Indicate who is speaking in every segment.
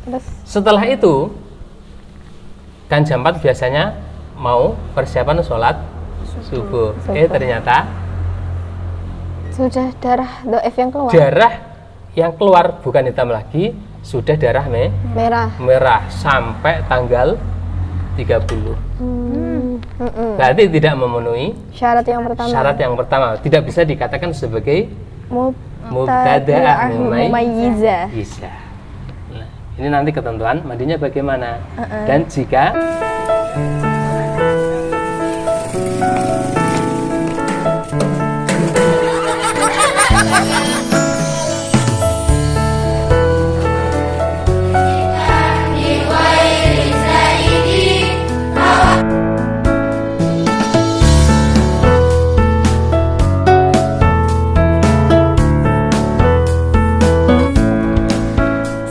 Speaker 1: Terus
Speaker 2: Setelah itu kan jam 4 biasanya mau persiapan sholat subuh. Ternyata
Speaker 1: sudah darah doef yang keluar.
Speaker 2: darah yang keluar bukan hitam lagi, sudah darah
Speaker 1: Merah.
Speaker 2: merah sampai tanggal 30. Berarti tidak memenuhi
Speaker 1: Syarat yang pertama.
Speaker 2: syarat yang pertama, tidak bisa dikatakan sebagai mubtada'ah
Speaker 1: mumayyizah.
Speaker 2: Bisa. Nah, ini nanti ketentuan mandinya bagaimana. Dan jika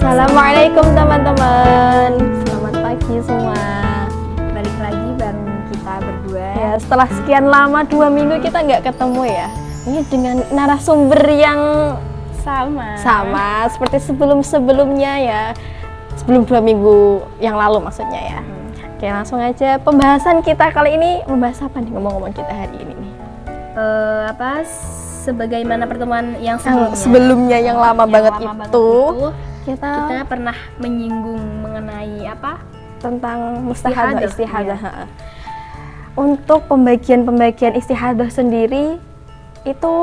Speaker 1: Assalamualaikum teman-teman. Selamat pagi semua.
Speaker 3: Balik lagi bareng kita berdua.
Speaker 1: Ya, setelah sekian lama 2 minggu kita nggak ketemu ya. Ini dengan narasumber yang sama seperti sebelum-sebelumnya ya. Sebelum 2 minggu yang lalu maksudnya ya. Oke, langsung aja pembahasan kita kali ini membahas apa nih ngomong-ngomong kita hari ini nih?
Speaker 3: Sebagaimana pertemuan yang
Speaker 1: Sebelumnya yang lama banget itu.
Speaker 3: Kita pernah menyinggung mengenai apa?
Speaker 1: Tentang mustahadah istihadah.
Speaker 3: Iya.
Speaker 1: Untuk pembagian istihadah sendiri itu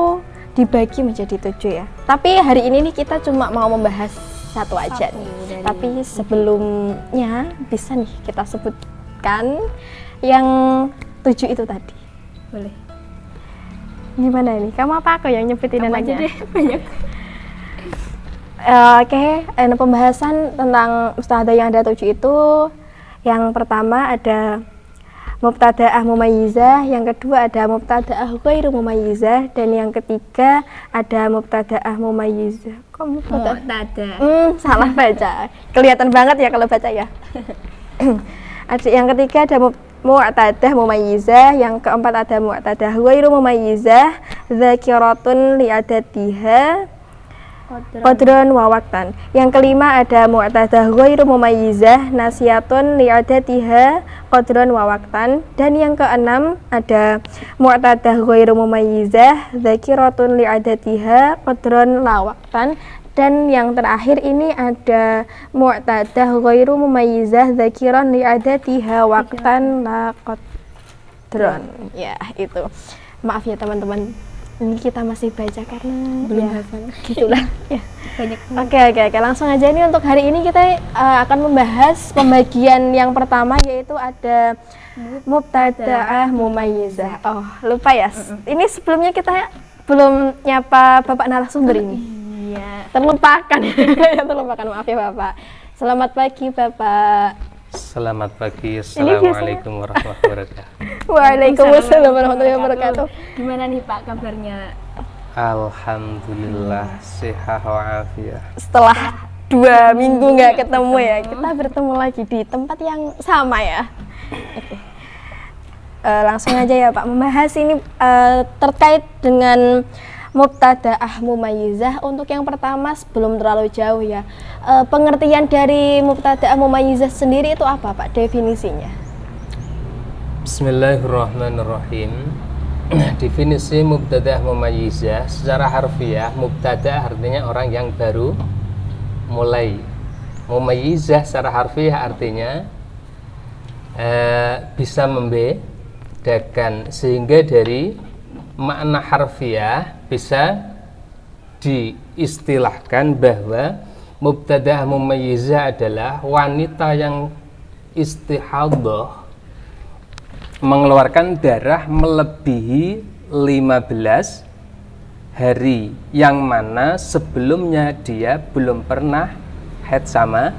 Speaker 1: dibagi menjadi 7 ya. Tapi hari ini nih kita cuma mau membahas satu aja nih. Tapi sebelumnya bisa nih kita sebutkan yang 7 itu tadi.
Speaker 3: Boleh.
Speaker 1: Gimana nih? Kamu apa aku yang nyebutin
Speaker 3: Kamu aja
Speaker 1: namanya?
Speaker 3: deh, banyak.
Speaker 1: Oke, pembahasan tentang mustahadah yang ada 7 itu, yang pertama ada mubtada'ah mumayyizah, yang kedua ada mubtada'ah ghairu mumayyizah, dan yang ketiga ada mubtada'ah mumayyizah. Kok mubtada'ah? Salah baca. Kelihatan banget ya kalau baca ya. Ada yang ketiga ada mu'tadah mumayyizah, yang keempat ada mu'tadah ghairu mumayyizah, dzakiratun li'adatiha qadran wa waqtan. Yang kelima ada mu'tadah ghairu mumayyizah nasiyatun li'adatiha qadran wa waqtan. Dan yang keenam ada mu'tadah ghairu mumayyizah dzakiratun li'adatiha qadran la waqtan. Dan yang terakhir ini ada mu'tadah ghairu mumayyizah dzakiran li'adatiha waqtan la qadran. Ya, itu. Maaf ya teman-teman. Ini kita masih baca karena
Speaker 3: Belum
Speaker 1: ya,
Speaker 3: hafal.
Speaker 1: gitulah. Ya.
Speaker 3: Banyak.
Speaker 1: Oke, langsung aja nih untuk hari ini kita akan membahas pembagian yang pertama, yaitu ada mubtada'ah mumayyizah. Oh, lupa ya. Ini sebelumnya kita belum nyapa Bapak narasumber ini.
Speaker 3: Iya.
Speaker 1: Terlupakan. Ya, terlupakan. Maaf ya, Bapak. Selamat pagi, Bapak.
Speaker 2: selamat pagi, assalamualaikum warahmatullahi wabarakatuh.
Speaker 1: Waalaikumsalam warahmatullahi wabarakatuh.
Speaker 3: Gimana nih Pak kabarnya?
Speaker 2: Alhamdulillah sehat walafiat.
Speaker 1: Setelah 2 minggu nggak ketemu ya, kita bertemu lagi di tempat yang sama ya. Oke. Langsung aja ya Pak, membahas ini terkait dengan mubtada'ah mumayyizah. Untuk yang pertama sebelum terlalu jauh ya, pengertian dari mubtada'ah mumayyizah sendiri itu apa Pak, definisinya?
Speaker 2: Bismillahirrahmanirrahim. Definisi mubtada'ah mumayyizah secara harfiah, mubtada' artinya orang yang baru mulai. Mumayyizah secara harfiah artinya bisa membedakan, sehingga dari makna harfiah bisa diistilahkan bahwa mubtada'ah mumayyizah adalah wanita yang istihadah, mengeluarkan darah melebihi 15 hari, yang mana sebelumnya dia belum pernah haid sama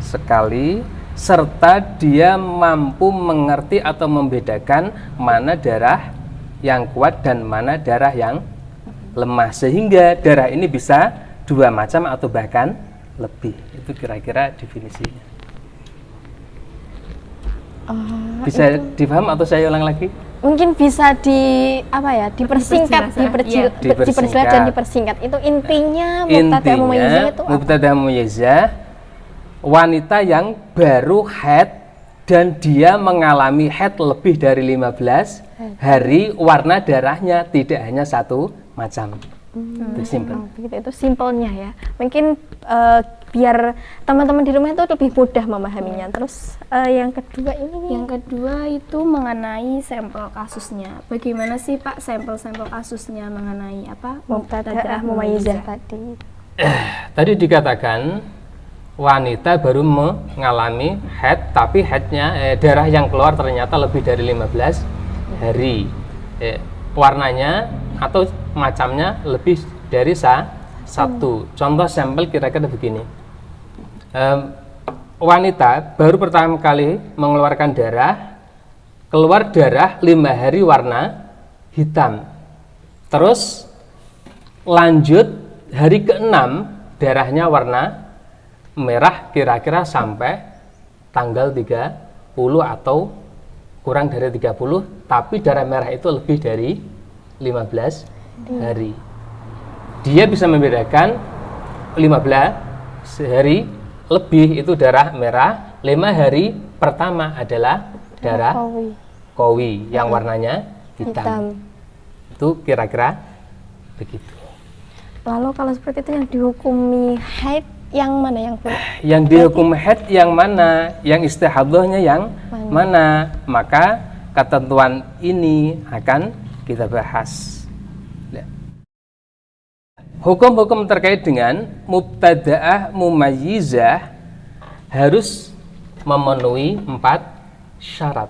Speaker 2: sekali, serta dia mampu mengerti atau membedakan mana darah yang kuat dan mana darah yang lemah, sehingga darah ini bisa 2 macam atau bahkan lebih. Itu kira-kira definisinya. Bisa dipaham atau saya ulang lagi?
Speaker 1: Mungkin bisa dipersingkat, diperjelas dan dipersingkat. Itu intinya mubtada'ah mumayyizah itu apa?
Speaker 2: Mubtada'ah mumayyizah wanita yang baru haid dan dia mengalami haid lebih dari 15 hari, warna darahnya tidak hanya satu macam. Itu simpel.
Speaker 1: Begitu, itu simpelnya ya. Mungkin biar teman-teman di rumah itu lebih mudah memahaminya. Terus yang kedua ini,
Speaker 3: Yang kedua itu mengenai sampel kasusnya. Bagaimana sih Pak sampel-sampel kasusnya mengenai apa?
Speaker 1: Mubtada'ah mumayyizah tadi.
Speaker 2: Tadi dikatakan wanita baru mengalami haid, tapi haidnya darah yang keluar ternyata lebih dari 15 hari. Warnanya atau macamnya lebih dari satu. Contoh sampel kira-kira begini. Wanita baru pertama kali mengeluarkan darah, keluar darah 5 hari warna hitam. Terus lanjut hari ke-6 darahnya warna merah kira-kira sampai tanggal 30 atau kurang dari 30, tapi darah merah itu lebih dari 15 hari. Dia bisa membedakan 15 hari lebih itu darah merah, 5 hari pertama adalah darah kowi yang warnanya hitam. Itu kira-kira begitu.
Speaker 1: Lalu kalau seperti itu yang dihukumi haid yang mana yang
Speaker 2: Yang dihukum haid yang mana? Yang istihadahnya yang mana? Maka ketentuan ini akan kita bahas. Hukum-hukum terkait dengan mubtada'ah mumayyizah harus memenuhi 4 syarat.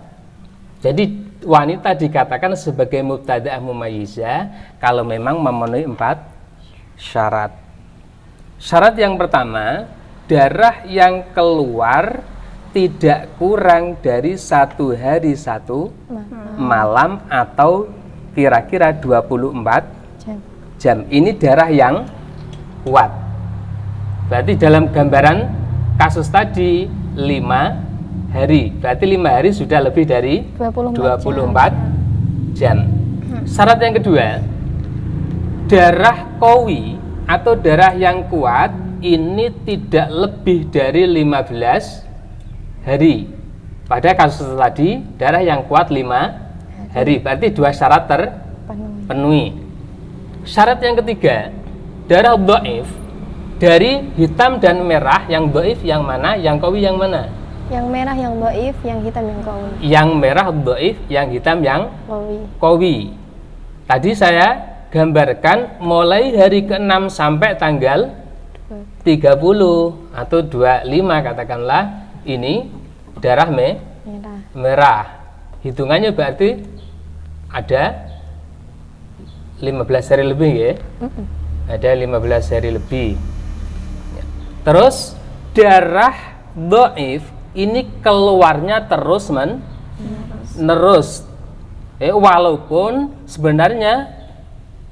Speaker 2: Jadi wanita dikatakan sebagai mubtada'ah mumayyizah kalau memang memenuhi 4 syarat. Syarat yang pertama, darah yang keluar tidak kurang dari 1 hari 1 malam atau kira-kira 24 jam. Ini darah yang kuat. Berarti dalam gambaran kasus tadi 5 hari. Berarti 5 hari sudah lebih dari 24 jam. Syarat yang kedua, darah kowi atau darah yang kuat ini tidak lebih dari 15 hari. Pada kasus tadi darah yang kuat 5 hari. Berarti 2 syarat terpenuhi. Syarat yang ketiga, darah dhaif dari hitam dan merah. Yang dhaif yang mana? Yang qawi yang mana?
Speaker 1: Yang merah yang dhaif, yang hitam yang qawi.
Speaker 2: Yang merah dhaif, yang hitam yang qawi. Tadi saya gambarkan mulai hari ke-6 sampai tanggal 30 atau 25 katakanlah, ini darah merah. Hitungannya berarti ada 15 hari lebih ya. Ada 15 hari lebih. Terus darah dhaif ini keluarnya terus menerus. Walaupun sebenarnya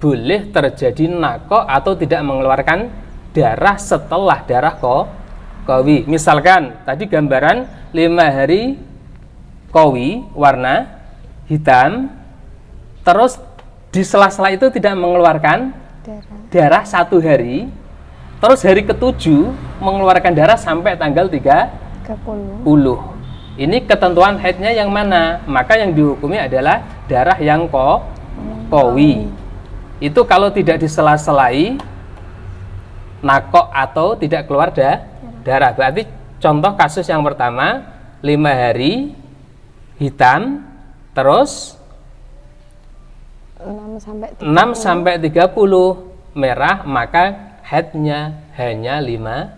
Speaker 2: boleh terjadi naqo atau tidak mengeluarkan darah setelah darah qawi. Misalkan tadi gambaran 5 hari qawi warna hitam, terus di sela-sela itu tidak mengeluarkan darah 1 hari, terus hari ke-7 mengeluarkan darah sampai tanggal 30. Ini ketentuan haidnya yang mana? Maka yang dihukumi adalah darah yang qawi. Itu kalau tidak disela-selai nakok atau tidak keluar darah. Berarti contoh kasus yang pertama 5 hari hitam, terus 6 sampai 30 merah, maka haidnya hanya 5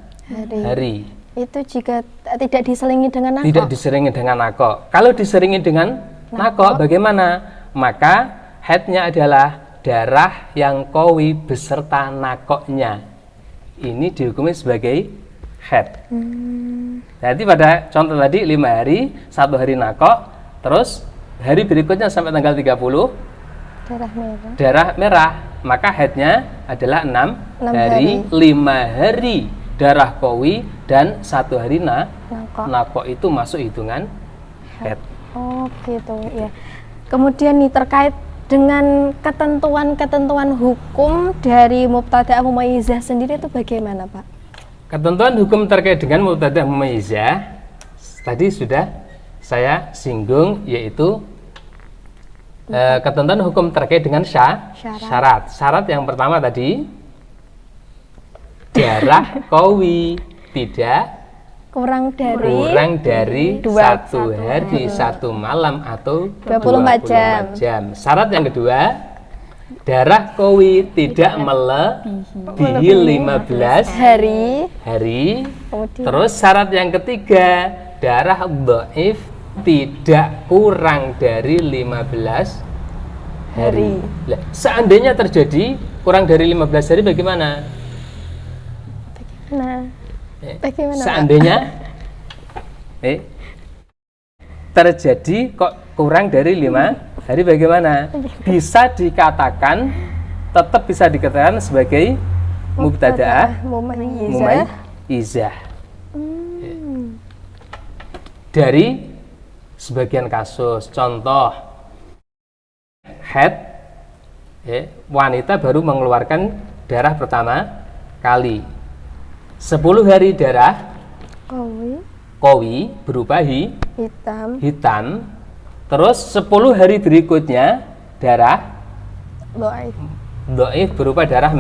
Speaker 2: hari.
Speaker 1: Itu jika tidak diselingi dengan nakok.
Speaker 2: Tidak diselingi dengan nakok. Kalau diselingi dengan nakok bagaimana? Maka haidnya adalah darah yang qawi beserta nakoknya. Ini dihukumi sebagai haid. Jadi pada contoh tadi 5 hari, 1 hari nakok, terus hari berikutnya sampai tanggal 30 darah merah, maka haidnya adalah 6 hari, 5 hari darah qawi dan 1 hari nakok. Itu masuk hitungan haid.
Speaker 1: Oh gitu ya. Kemudian nih terkait dengan ketentuan-ketentuan hukum dari mubtada'ah mumayyizah sendiri itu bagaimana Pak?
Speaker 2: Ketentuan hukum terkait dengan mubtada' mumayyizah tadi sudah saya singgung, yaitu ketentuan hukum terkait dengan syarat. Syarat yang pertama tadi darah qawi, tidak
Speaker 1: kurang
Speaker 2: dari satu hari satu malam atau
Speaker 1: 24
Speaker 2: jam. Syarat yang kedua, darah qawi tidak melebihi 15
Speaker 1: hari.
Speaker 2: Kemudian. Terus syarat yang ketiga, darah dhaif tidak kurang dari 15 hari. Lah, seandainya terjadi kurang dari 15 hari bagaimana?
Speaker 1: Bagaimana,
Speaker 2: seandainya terjadi kok kurang dari 5 hari bagaimana? Bisa dikatakan, tetap bisa dikatakan sebagai mubtada'ah mumayyizah. Dari sebagian kasus, contoh haid, wanita baru mengeluarkan darah pertama kali, 10 hari darah qawi berupa hitam, terus 10 hari berikutnya darah dhaif berupa darah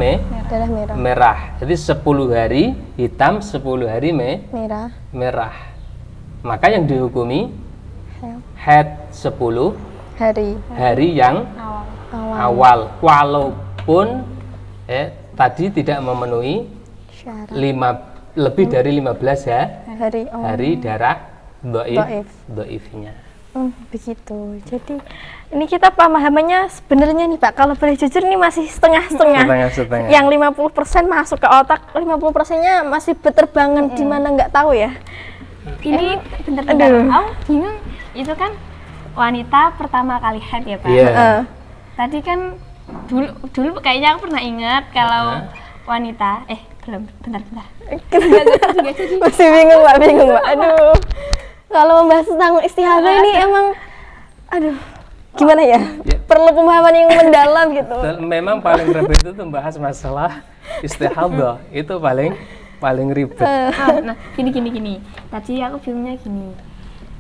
Speaker 2: merah. Jadi 10 hari hitam, 10 hari merah. Maka yang dihukumi haid 10 hari yang awal, walaupun tadi tidak memenuhi lebih dari 15 hari darah dhaifnya.
Speaker 1: Begitu. Jadi ini kita pemahamannya sebenarnya nih Pak, kalau boleh jujur ini masih setengah-setengah. Yang 50% masuk ke otak, 50%-nya masih berterbangan di mana nggak tahu ya.
Speaker 3: Ini bentar-bentar, aku bingung. Itu kan wanita pertama kali haid ya Pak. Tadi kan dulu kayaknya aku pernah ingat kalau wanita bentar.
Speaker 1: Masih bingung Pak. Aduh. Kalau membahas tentang istihadah ini emang gimana ya? Perlu pemahaman yang mendalam gitu.
Speaker 2: Memang paling ribet itu membahas masalah istihadah. Itu paling ribet.
Speaker 3: Nah, gini. Tadi aku bingungnya gini.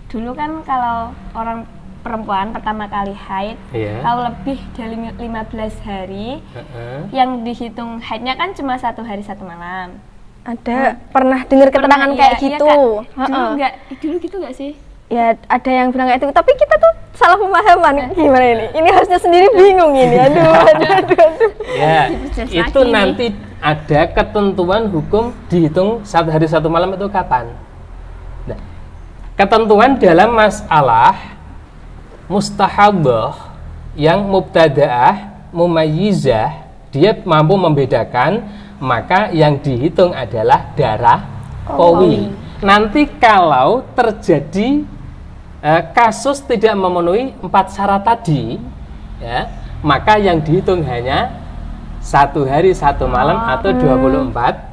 Speaker 3: Dulu kan kalau orang perempuan pertama kali haid, kalau lebih dari 15 hari, yang dihitung haidnya kan cuma 1 hari 1 malam.
Speaker 1: Ada pernah dengar keterangan kayak gitu?
Speaker 3: Iya, dulu gitu nggak sih?
Speaker 1: Ya ada yang bilang kayak itu, tapi kita tuh salah pemahaman. Gimana ini? Ini harusnya sendiri bingung ini. Aduh.
Speaker 2: Ya, itu nanti ada ketentuan hukum dihitung 1 hari 1 malam itu kapan? Nah, ketentuan dalam masalah mustahadah yang mubtada'ah mumayyizah, dia mampu membedakan, maka yang dihitung adalah darah qawi. Nanti kalau terjadi kasus tidak memenuhi 4 syarat tadi, ya, maka yang dihitung hanya 1 hari 1 malam atau 24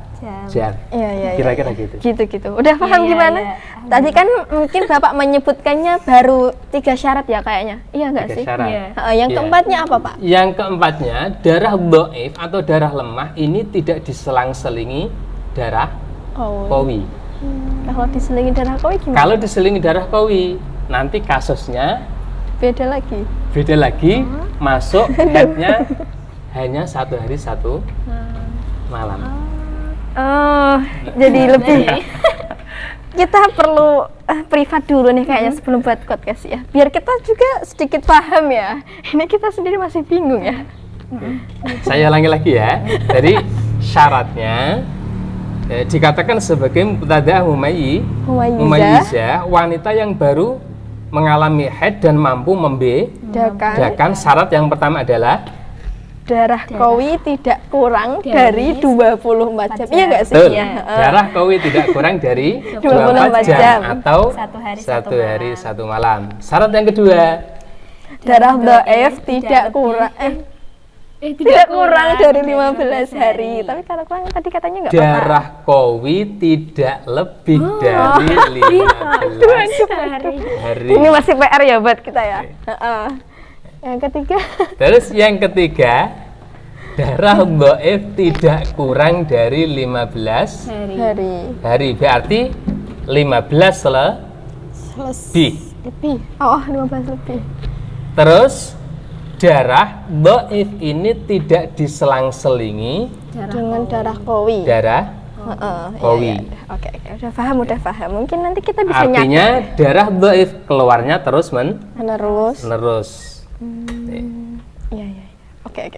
Speaker 2: jam. Iya. Kira-kira gitu.
Speaker 1: Gitu. Udah paham gimana? Tadi kan mungkin Bapak menyebutkannya baru 3 syarat ya kayaknya. Iya enggak sih? Yang keempatnya apa Pak?
Speaker 2: Yang keempatnya, darah dhaif atau darah lemah ini tidak diselang-selingi darah qawi.
Speaker 1: Kalau diselingi darah qawi gimana?
Speaker 2: Kalau diselingi darah qawi, nanti kasusnya
Speaker 1: beda lagi. Masuk haidnya hanya 1 hari 1 malam. Jadi lebih kita perlu privat dulu nih kayaknya sebelum buat podcast ya, biar kita juga sedikit paham ya. Ini kita sendiri masih bingung ya.
Speaker 2: Saya ulangi lagi ya. Jadi syaratnya dikatakan sebagai mubtada'ah mumayyizah, wanita yang baru mengalami haid dan mampu membedakan. Syarat yang pertama adalah
Speaker 1: darah qawi tidak kurang dari 24 jam. Iya enggak sih?
Speaker 2: Ya. Darah qawi tidak kurang dari 24 jam atau 1 hari 1 malam. Syarat yang kedua,
Speaker 1: darah dhaif tidak kurang dari 15 hari. Tapi kalau kurang tadi katanya enggak apa-apa.
Speaker 2: Darah qawi tidak lebih dari 15 hari.
Speaker 1: Ini masih PR ya buat kita ya. Yang ketiga.
Speaker 2: Terus yang ketiga, darah dhaif tidak kurang dari 15 hari. Berarti 15 lebih.
Speaker 1: Oh, 15 lebih.
Speaker 2: Terus darah dhaif ini tidak diselang-selingi
Speaker 1: dengan darah qawi.
Speaker 2: Qawi.
Speaker 1: Iya. Oke, udah paham. Mungkin nanti kita bisa
Speaker 2: Artinya darah dhaif keluarnya terus menerus.
Speaker 1: Iya. Oke.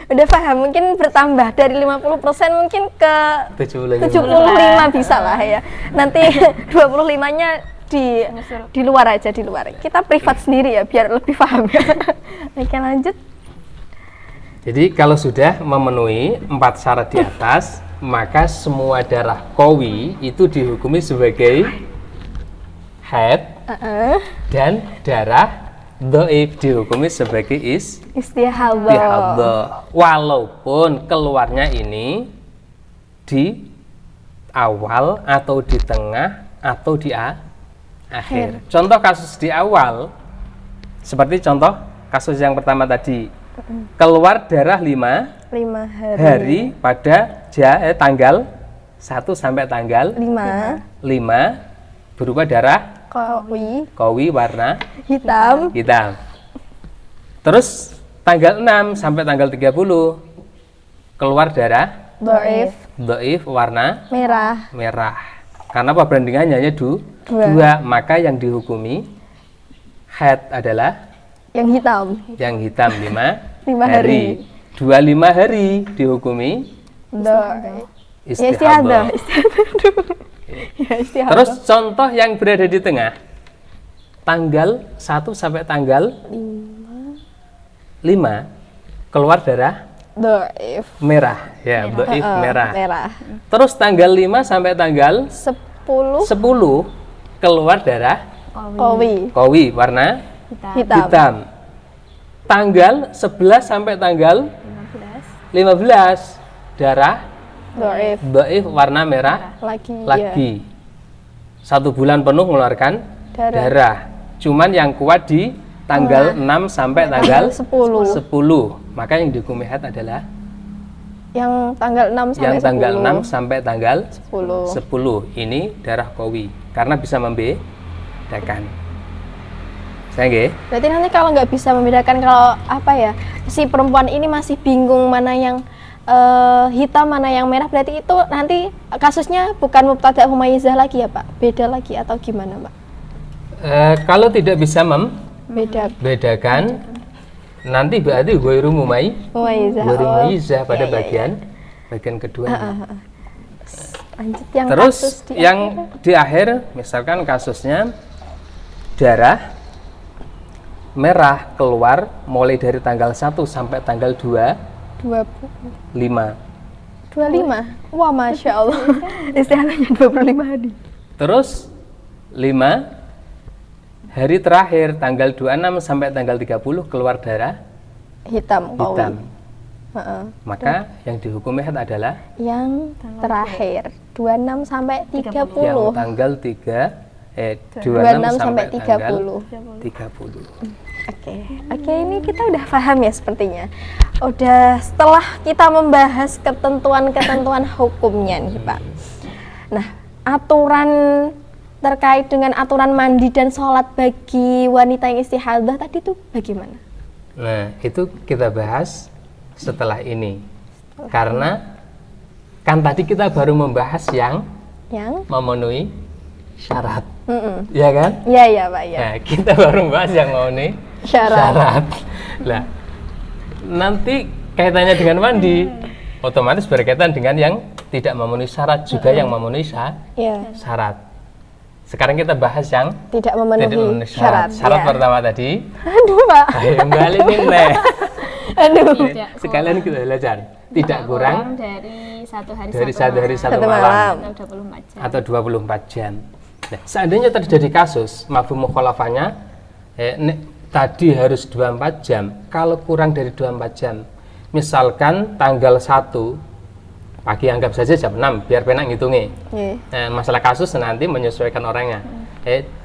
Speaker 1: Udah paham. Mungkin bertambah dari 50% mungkin ke 75 bisa lah ya. Nanti 25-nya di luar aja, di luar. Kita privat sendiri ya biar lebih paham ya. Oke, lanjut.
Speaker 2: Jadi kalau sudah memenuhi 4 syarat di atas, maka semua darah qawi itu dihukumi sebagai haid dan darah dhaif dihukumi sebagai istihadhah. Walaupun keluarnya ini di awal atau di tengah atau di akhir. Contoh kasus di awal seperti contoh kasus yang pertama tadi, keluar darah 5 hari pada tanggal 1 sampai tanggal 5 berupa darah qawi warna
Speaker 1: hitam.
Speaker 2: Terus tanggal 6 sampai tanggal 30 keluar darah dhaif warna merah. Karena perbandingannya hanya 2, maka yang dihukumi haid adalah
Speaker 1: yang hitam
Speaker 2: 5 hari. 25 hari dihukumi istihadhah. Terus contoh yang berada di tengah, tanggal 1 sampai tanggal 5 keluar darah
Speaker 1: dhaif
Speaker 2: merah, dhaif merah. Terus tanggal 5 sampai tanggal 10 keluar darah qawi warna hitam. Tanggal 11 sampai tanggal 15 darah dhaif warna merah lagi. 1 bulan penuh mengeluarkan darah. Cuman yang kuat di tanggal 6 sampai tanggal 10. Maka yang dihukumi haid adalah
Speaker 1: yang tanggal 6
Speaker 2: sampai tanggal 10. Ini darah qawi karena bisa membedakan.
Speaker 1: Berarti nanti kalau nggak bisa membedakan, kalau si perempuan ini masih bingung mana yang hitam mana yang merah, berarti itu nanti kasusnya bukan mubtada' mumayyizah lagi ya Pak? Beda lagi atau gimana Pak?
Speaker 2: Kalau tidak bisa membedakan, nanti berarti ghairu mumayyizah pada bagian kedua.
Speaker 1: Lanjut yang
Speaker 2: terus
Speaker 1: kasus
Speaker 2: yang di akhir, misalkan kasusnya darah merah keluar mulai dari tanggal 1 sampai tanggal 25.
Speaker 1: Wah, Masya Allah. Istihadahnya 25 hari.
Speaker 2: Terus 5 hari terakhir tanggal 26 sampai tanggal 30 keluar darah hitam. Maka yang dihukumi haid adalah
Speaker 1: yang terakhir 26 sampai 30.
Speaker 2: Yang tanggal 26 sampai 30. Oke, ini kita udah paham ya sepertinya. Udah setelah kita membahas ketentuan hukumnya nih Pak. Nah, aturan terkait dengan aturan mandi dan sholat bagi wanita yang istihadhah tadi itu bagaimana? Nah, itu kita bahas setelah ini. Karena kan tadi kita baru membahas yang memenuhi syarat. Ya kan?
Speaker 1: Iya Pak ya.
Speaker 2: Nah, kita baru membahas yang memenuhi syarat. Lah, nanti kaitannya dengan mandi otomatis berkaitan dengan yang tidak memenuhi syarat juga yang memenuhi syarat. Sekarang kita bahas yang
Speaker 1: tidak memenuhi syarat.
Speaker 2: Syarat pertama tadi.
Speaker 1: Aduh Pak.
Speaker 2: Ayo kembali nih.
Speaker 1: Aduh.
Speaker 2: Sekalian kita belajar. Tidak kurang
Speaker 3: dari 1 hari
Speaker 2: dari 1 hari 1 malam atau 24 jam. Nah, seandainya terjadi kasus mafhum mukhalafahnya tadi harus 24 jam. Kalau kurang dari 24 jam, misalkan tanggal 1 pagi, anggap saja jam 6 biar penak ngitungnya. Masalah kasus nanti menyesuaikan orangnya.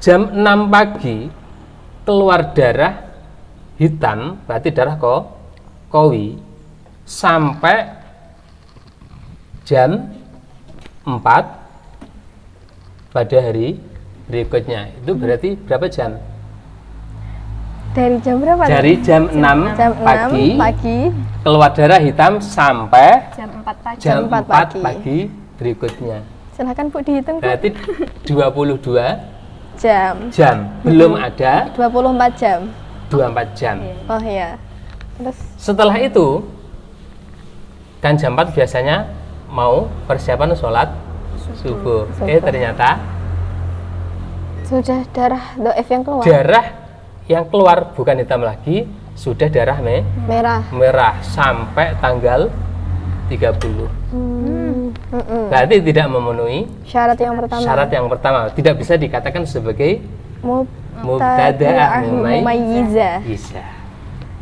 Speaker 2: Jam 6 pagi keluar darah hitam, berarti darah qawi. sampai jam 4 pada hari berikutnya. Itu berarti berapa jam?
Speaker 1: Dari jam berapa?
Speaker 2: Dari jam 6
Speaker 1: jam
Speaker 2: pagi,
Speaker 1: 6 pagi
Speaker 2: keluar darah hitam sampai
Speaker 3: Jam 4 pagi.
Speaker 2: jam
Speaker 1: 4
Speaker 2: 4 pagi berikutnya.
Speaker 1: Silahkan Bu dihitung Bu.
Speaker 2: Berarti 22
Speaker 1: jam.
Speaker 2: Belum ada
Speaker 1: 24 jam.
Speaker 2: 24 jam.
Speaker 1: Oh iya. Terus
Speaker 2: Setelah itu kan jam 4 biasanya mau persiapan sholat subuh. Ternyata
Speaker 1: sudah darah doif yang keluar.
Speaker 2: darah yang keluar bukan hitam lagi, sudah darah
Speaker 1: Merah.
Speaker 2: merah sampai tanggal 30. Berarti tidak memenuhi
Speaker 1: Syarat yang pertama.
Speaker 2: syarat yang pertama, tidak bisa dikatakan sebagai
Speaker 1: Mubtada'ah mumayyizah.
Speaker 2: bisa.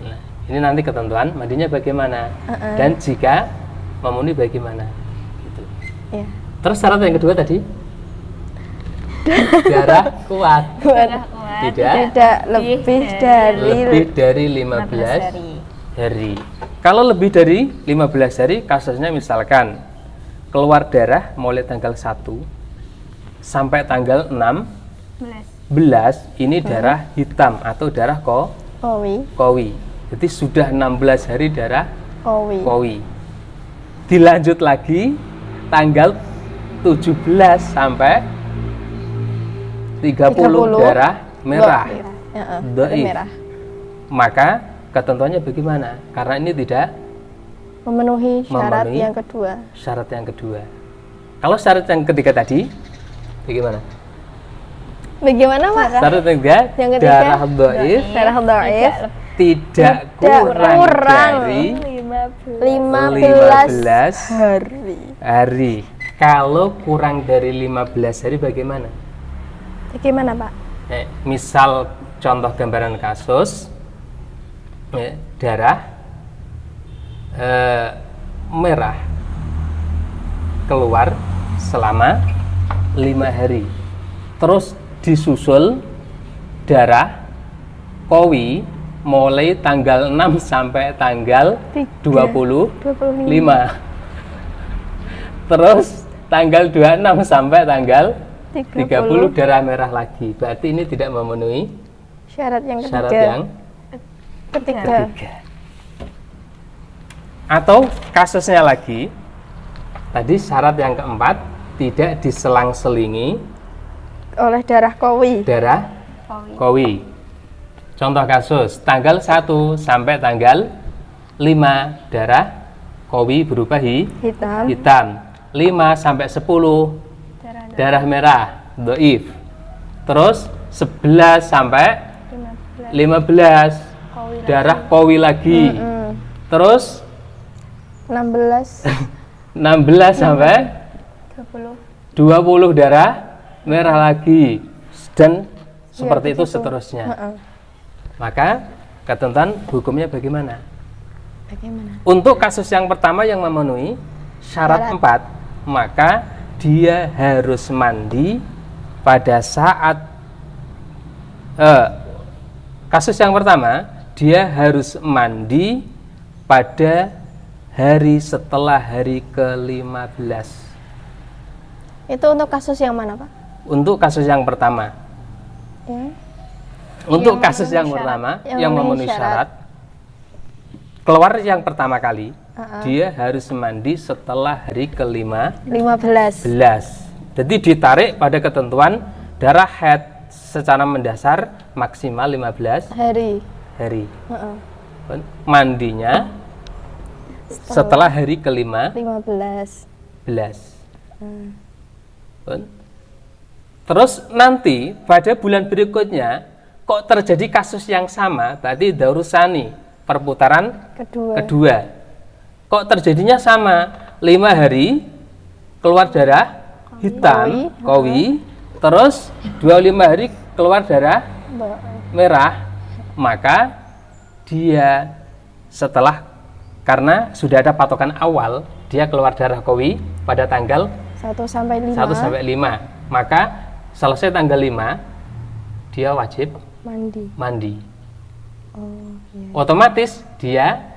Speaker 2: Nah, ini nanti ketentuan mandinya bagaimana dan jika memenuhi bagaimana. Gitu.
Speaker 1: Iya.
Speaker 2: Terus syarat yang kedua tadi darah kuat,
Speaker 3: Darah kuat.
Speaker 1: Tidak lebih dari
Speaker 2: 15 hari. Kalau lebih dari 15 hari, kasusnya misalkan keluar darah mulai tanggal 1 sampai tanggal 16, ini darah hitam atau darah kowi. Jadi sudah 16 hari darah kowi. Dilanjut lagi tanggal 17 sampai 30 darah merah. Dhaif.
Speaker 1: Merah.
Speaker 2: Maka ketentuannya bagaimana? Karena ini tidak
Speaker 1: Memenuhi syarat
Speaker 2: Memenuhi.
Speaker 1: yang kedua.
Speaker 2: syarat yang kedua. Kalau syarat yang ketiga tadi bagaimana?
Speaker 1: Bagaimana Pak?
Speaker 2: Syarat yang ketiga, darah dhaif
Speaker 1: Darah dhaif
Speaker 2: tidak kurang dari
Speaker 1: 15
Speaker 2: hari. Kalau kurang dari 15 hari bagaimana?
Speaker 1: Bagaimana Pak?
Speaker 2: Misal contoh gambaran kasus darah merah keluar selama 5 hari, terus disusul darah kowi mulai tanggal 6 sampai tanggal 25, terus tanggal 26 sampai tanggal 30 darah merah lagi. Berarti ini tidak memenuhi
Speaker 1: Syarat yang
Speaker 2: syarat
Speaker 1: ketiga.
Speaker 2: yang
Speaker 1: Ketiga.
Speaker 2: Atau kasusnya lagi, tadi syarat yang keempat tidak diselang-selingi
Speaker 1: Oleh darah kowi.
Speaker 2: darah kowi. Contoh kasus, tanggal 1 sampai tanggal 5 darah kowi berupa hitam. 5 sampai 10 darah merah, dhaif. Terus 11 sampai 15 darah kowi lagi. Terus
Speaker 1: 16
Speaker 2: 16 sampai 20 darah merah lagi, dan seperti itu seterusnya. Maka ketentuan hukumnya bagaimana? Untuk kasus yang pertama yang memenuhi syarat 4, maka dia harus mandi pada saat kasus yang pertama, dia harus mandi pada hari setelah hari ke-15.
Speaker 1: Itu untuk kasus yang mana Pak?
Speaker 2: Untuk kasus yang pertama. Untuk kasus yang pertama yang memenuhi syarat, keluar yang pertama kali, dia harus mandi setelah hari ke-15.
Speaker 1: 15
Speaker 2: Jadi ditarik pada ketentuan darah haid secara mendasar maksimal 15
Speaker 1: hari.
Speaker 2: Mandinya setelah hari
Speaker 1: ke-15.
Speaker 2: Terus nanti pada bulan berikutnya kok terjadi kasus yang sama, berarti daurusani, perputaran kedua. Kok terjadinya sama, 5 hari keluar darah hitam, kowi, terus 25 hari keluar darah merah, maka dia setelah, karena sudah ada patokan awal, dia keluar darah kowi pada tanggal
Speaker 1: 1 sampai 5.
Speaker 2: Maka selesai tanggal 5, dia wajib mandi. Otomatis dia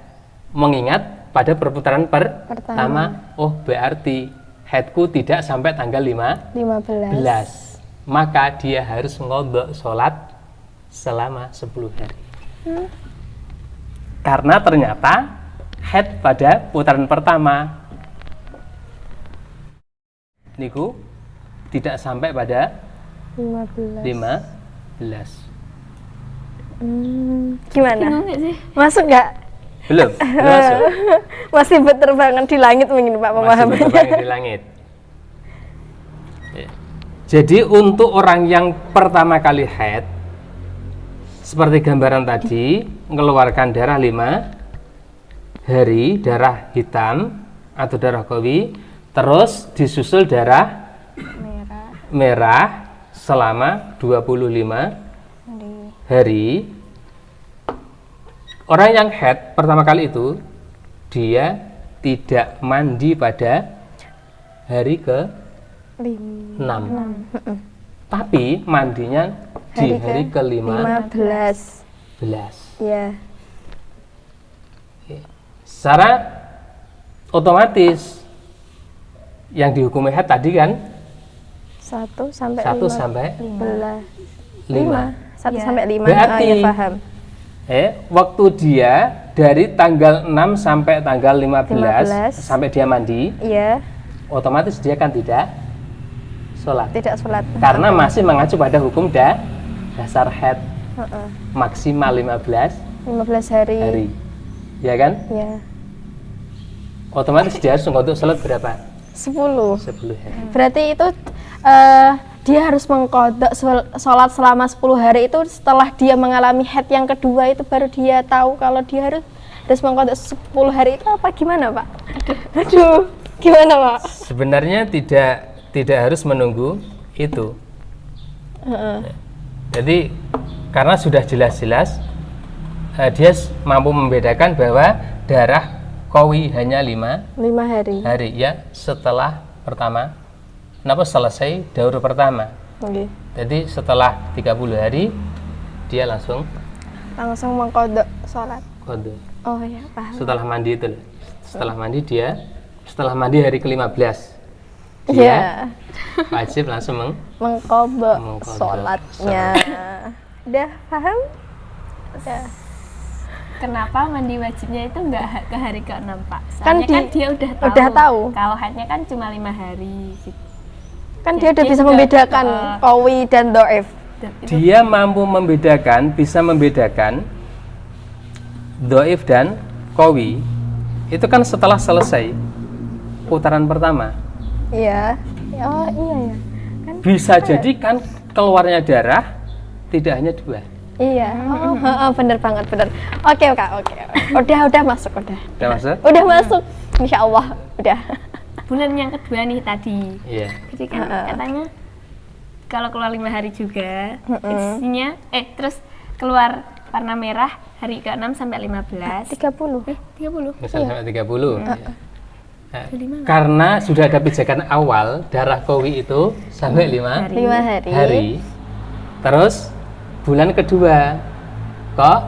Speaker 2: mengingat pada perputaran pertama. Oh, berarti haidku tidak sampai tanggal 15.
Speaker 1: 15.
Speaker 2: Maka dia harus ngodok sholat selama 10 hari. Karena ternyata haid pada putaran pertama niku tidak sampai pada
Speaker 1: 15.
Speaker 2: 15.
Speaker 1: Gimana?
Speaker 3: Bingung nggak sih?
Speaker 1: Masuk nggak?
Speaker 2: Belum masuk.
Speaker 1: Masih berterbangan di langit mungkin Pak
Speaker 2: Masih
Speaker 1: pemahamannya.
Speaker 2: berterbangan di langit. Ya. Jadi untuk orang yang pertama kali haid, seperti gambaran tadi, mengeluarkan darah 5 hari, darah hitam atau darah qawi, terus disusul darah merah selama 25 hari. Orang yang haid pertama kali itu dia tidak mandi pada hari ke-6. Tapi mandinya di hari ke-15.
Speaker 1: 15. Ya.
Speaker 2: Secara otomatis yang dihukumi haid tadi kan
Speaker 1: 1 sampai
Speaker 2: 1 sampai
Speaker 1: 5. 1
Speaker 3: Ya.
Speaker 1: sampai 5.
Speaker 2: Berarti
Speaker 1: ya paham.
Speaker 2: Waktu dia dari tanggal 6 sampai tanggal 15 sampai dia mandi,
Speaker 1: Iya,
Speaker 2: otomatis dia kan tidak sholat.
Speaker 1: tidak sholat.
Speaker 2: Karena masih mengacu pada hukum dasar haid maksimal 15
Speaker 1: hari.
Speaker 2: hari. Ya kan?
Speaker 1: Ya.
Speaker 2: Otomatis dia harus untuk sholat berapa?
Speaker 1: 10.
Speaker 2: 10 hari.
Speaker 1: Berarti itu dia harus mengkodok sholat selama 10 hari itu setelah dia mengalami haid yang kedua itu baru dia tahu kalau dia harus mengkodok 10 hari itu apa gimana Pak? Aduh, gimana Pak?
Speaker 2: Sebenarnya tidak harus menunggu itu. Jadi karena sudah jelas-jelas dia mampu membedakan bahwa darah qawi hanya 5 hari ya setelah pertama. Kenapa selesai daur pertama?
Speaker 1: Okay.
Speaker 2: Jadi setelah 30 hari dia langsung
Speaker 1: mengkodok sholat.
Speaker 2: qada.
Speaker 1: Oh ya, paham.
Speaker 2: Setelah mandi itu loh. Setelah mandi hari ke-15 dia
Speaker 1: Iya.
Speaker 2: wajib langsung
Speaker 1: Mengkodok
Speaker 2: Mengkodok
Speaker 1: sholatnya. Udah paham? Udah.
Speaker 3: Kenapa mandi wajibnya itu nggak ke hari ke-6 Pak?
Speaker 1: Kan
Speaker 3: Soalnya dia udah tahu. Kalau haidnya kan cuma 5 hari gitu.
Speaker 1: Kan dia udah
Speaker 3: Jadi
Speaker 1: bisa
Speaker 3: juga,
Speaker 1: membedakan qawi dan dhaif.
Speaker 2: dia mampu membedakan, bisa membedakan dhaif dan qawi itu kan setelah selesai putaran pertama.
Speaker 1: Iya. Oh iya ya. Kan
Speaker 2: Bisa jadi kan keluarnya darah tidak hanya 2.
Speaker 1: iya. Oh, bener banget, bener. Oke, Kak, oke. Udah masuk, udah.
Speaker 2: Udah masuk?
Speaker 1: Udah masuk. Insya Allah, udah.
Speaker 3: Bulan yang kedua nih tadi.
Speaker 2: Iya.
Speaker 3: Jadi kan katanya kalau keluar 5 hari juga isinya terus keluar warna merah hari ke-6 sampai 15.
Speaker 1: 30.
Speaker 3: 30.
Speaker 2: Misalnya sampai 30. Karena sudah ada pijakan awal darah qawi itu sampai 5
Speaker 1: 5
Speaker 2: hari. Terus bulan kedua kok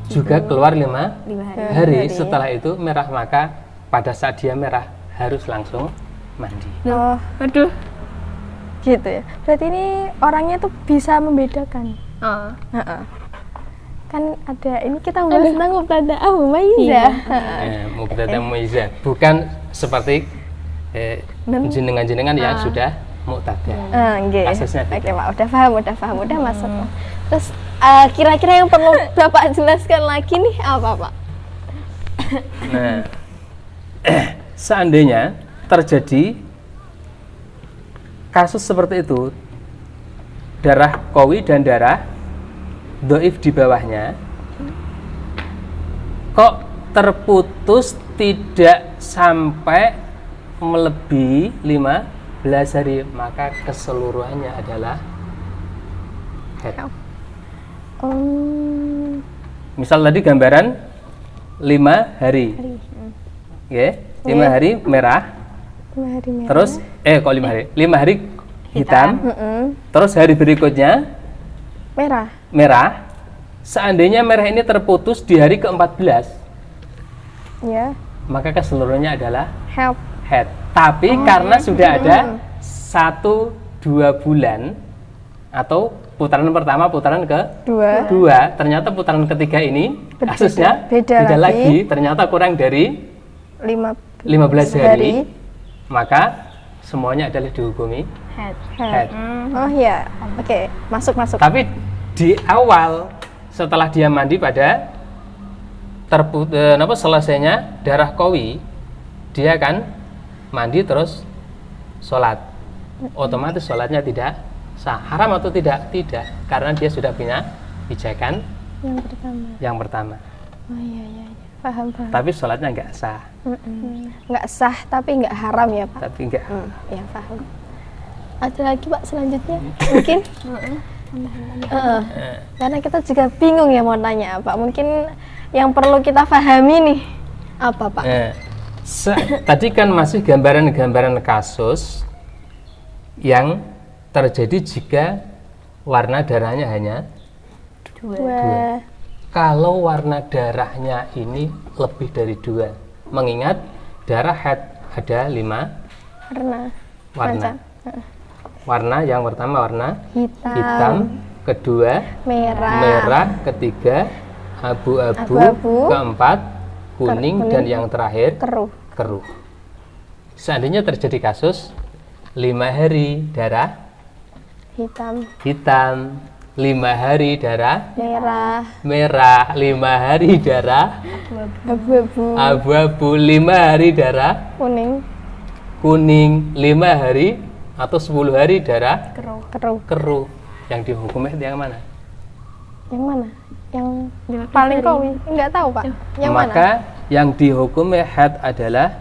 Speaker 2: juga keluar 5 hari. Setelah itu merah, maka pada saat dia merah harus langsung mandi.
Speaker 1: Oh,
Speaker 3: Aduh.
Speaker 1: gitu ya. Berarti ini orangnya tuh bisa membedakan.
Speaker 3: Oh.
Speaker 1: Kan ada ini kita bahas tentang mubtada'ah mumayyizah.
Speaker 2: Mubtada' mumayyizah, bukan seperti jenengan-jenengan yang sudah muktada.
Speaker 1: Nggih.
Speaker 2: Kasusnya
Speaker 1: Oke,
Speaker 2: tidak.
Speaker 1: Pak, udah paham, udah masuk. Terus kira-kira yang perlu Bapak jelaskan lagi nih apa, Pak?
Speaker 2: Nah, seandainya terjadi kasus seperti itu, darah qawi dan darah dhaif di bawahnya, kok terputus tidak sampai melebihi 15 hari, maka keseluruhannya adalah haid. Misal tadi gambaran 5 hari. Ya, 5 hari merah.
Speaker 1: 5 hari merah.
Speaker 2: Terus kok 5 hari? 5 hari hitam. Terus hari berikutnya merah. Seandainya merah ini terputus di hari ke-14.
Speaker 1: Ya.
Speaker 2: maka keseluruhannya adalah
Speaker 1: Head.
Speaker 2: head. Tapi karena sudah ada 1-2 bulan atau putaran pertama, putaran kedua, ternyata putaran ketiga ini kasusnya beda lagi. Ternyata kurang dari 15 hari, maka semuanya adalah dihukumi head.
Speaker 1: Oh iya, oke, masuk.
Speaker 2: Tapi di awal setelah dia mandi pada selesainya darah qawi, dia kan mandi terus sholat, otomatis sholatnya tidak sah. Haram atau tidak? Tidak, karena dia sudah punya pijakan yang pertama.
Speaker 1: Oh iya, paham.
Speaker 2: Tapi sholatnya nggak sah.
Speaker 1: Nggak sah tapi nggak haram ya Pak?
Speaker 2: Tapi nggak.
Speaker 1: Ya paham. Ada lagi Pak selanjutnya mungkin? Karena kita juga bingung ya mau tanya apa. Mungkin yang perlu kita pahami nih apa Pak?
Speaker 2: Tadi kan masih gambaran-gambaran kasus yang terjadi jika warna darahnya hanya dua. Kalau warna darahnya ini lebih dari 2, mengingat darah head ada 5 warna. Warna yang pertama warna hitam, kedua merah, ketiga abu-abu, keempat kuning, dan yang terakhir keruh. Seandainya terjadi kasus 5 hari darah hitam, 5 hari darah merah, 5 hari darah abu-abu, 5 hari darah kuning, 5 hari atau 10 hari darah keruh. Yang dihukum yang mana?
Speaker 1: Yang paling qawi? Enggak tahu Pak. Yang
Speaker 2: Maka
Speaker 1: mana?
Speaker 2: yang dihukum head adalah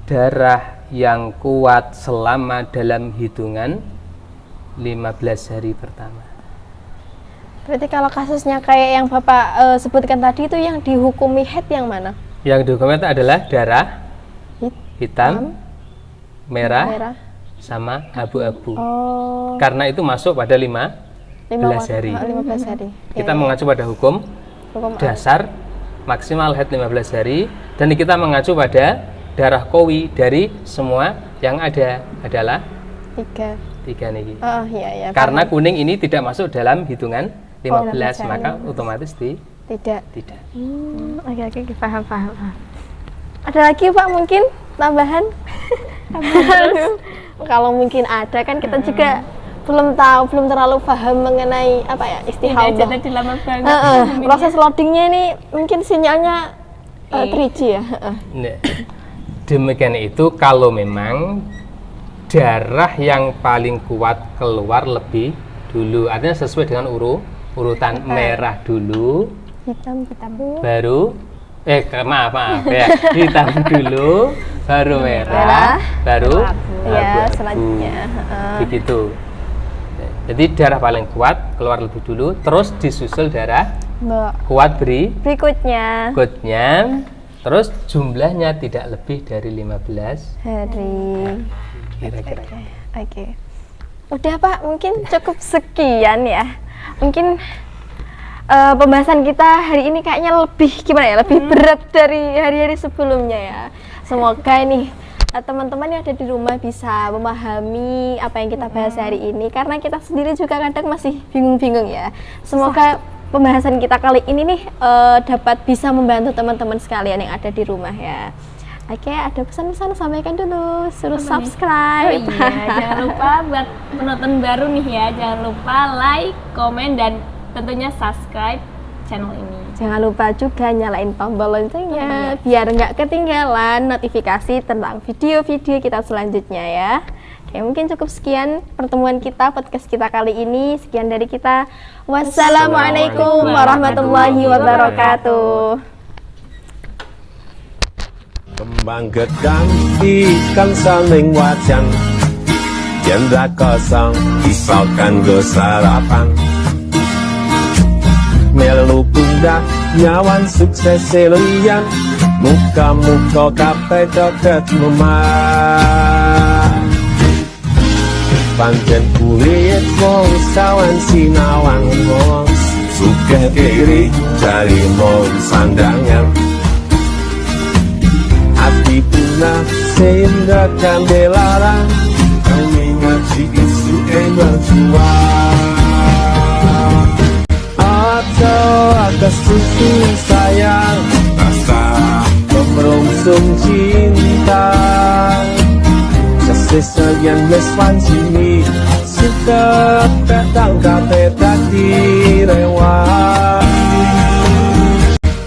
Speaker 2: darah yang kuat selama dalam hitungan 15 hari pertama.
Speaker 1: Berarti kalau kasusnya kayak yang Bapak sebutkan tadi itu yang dihukumi head yang mana?
Speaker 2: Yang dihukumi head adalah darah hitam, merah, sama abu-abu. Karena itu masuk pada 15 hari.
Speaker 1: 15 hari.
Speaker 2: Kita mengacu pada hukum dasar maksimal head 15 hari, dan kita mengacu pada darah qawi dari semua yang ada adalah 3 nih.
Speaker 1: Oh iya.
Speaker 2: Karena kuning ini tidak masuk dalam hitungan 15, maka otomatis tidak.
Speaker 1: Oke, paham. Ada lagi Pak mungkin tambahan? Kalau mungkin ada, kan kita juga belum terlalu paham mengenai apa ya istihadah. Proses loadingnya ini mungkin sinyalnya 3G ya.
Speaker 2: Demikian itu kalau memang darah yang paling kuat keluar lebih dulu, artinya sesuai dengan urutan merah dulu,
Speaker 1: hitam
Speaker 2: baru maaf ya, hitam dulu, baru merah, baru
Speaker 1: ya selanjutnya.
Speaker 2: Begitu. Jadi darah paling kuat keluar lebih dulu, terus disusul darah kuat berikutnya, terus jumlahnya tidak lebih dari 15
Speaker 1: hari.
Speaker 2: Kira-kira.
Speaker 1: Oke. Udah Pak, mungkin cukup sekian ya. Mungkin pembahasan kita hari ini kayaknya lebih berat dari hari-hari sebelumnya ya. Semoga ini teman-teman yang ada di rumah bisa memahami apa yang kita bahas hari ini, karena kita sendiri juga kadang masih bingung-bingung ya. Semoga pembahasan kita kali ini nih dapat bisa membantu teman-teman sekalian yang ada di rumah ya. Oke, ada pesan-pesan sampaikan dulu, suruh subscribe.
Speaker 3: Oh iya, jangan lupa buat penonton baru nih ya, jangan lupa like, komen, dan tentunya subscribe channel ini.
Speaker 1: Jangan lupa juga nyalain tombol loncengnya biar nggak ketinggalan notifikasi tentang video-video kita selanjutnya ya. Oke, mungkin cukup sekian pertemuan kita, podcast kita kali ini. Sekian dari kita. Wassalamualaikum warahmatullahi wabarakatuh.
Speaker 4: Kembang gedang ikan saling wajan, janda kosong pisau kanggo sarapan. Melu pundak nyawan sukses selian, muka-muka kabeh doget memar. Pancen kulit wong sawan sinawang wong, sugih iri dari mong sandangan. punah sehingga kandelaran kami ngaji isu berjuang. Atau atas susu sayang rasa pemerungsung cinta sesajian meswan sini suka petang kate tadi rewang.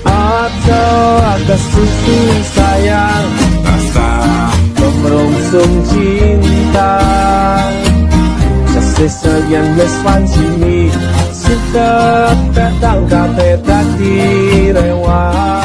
Speaker 4: Atau atas susu sayang rasa pemerungsung cinta sesajian meswan sini suka petang kate tadi rewang.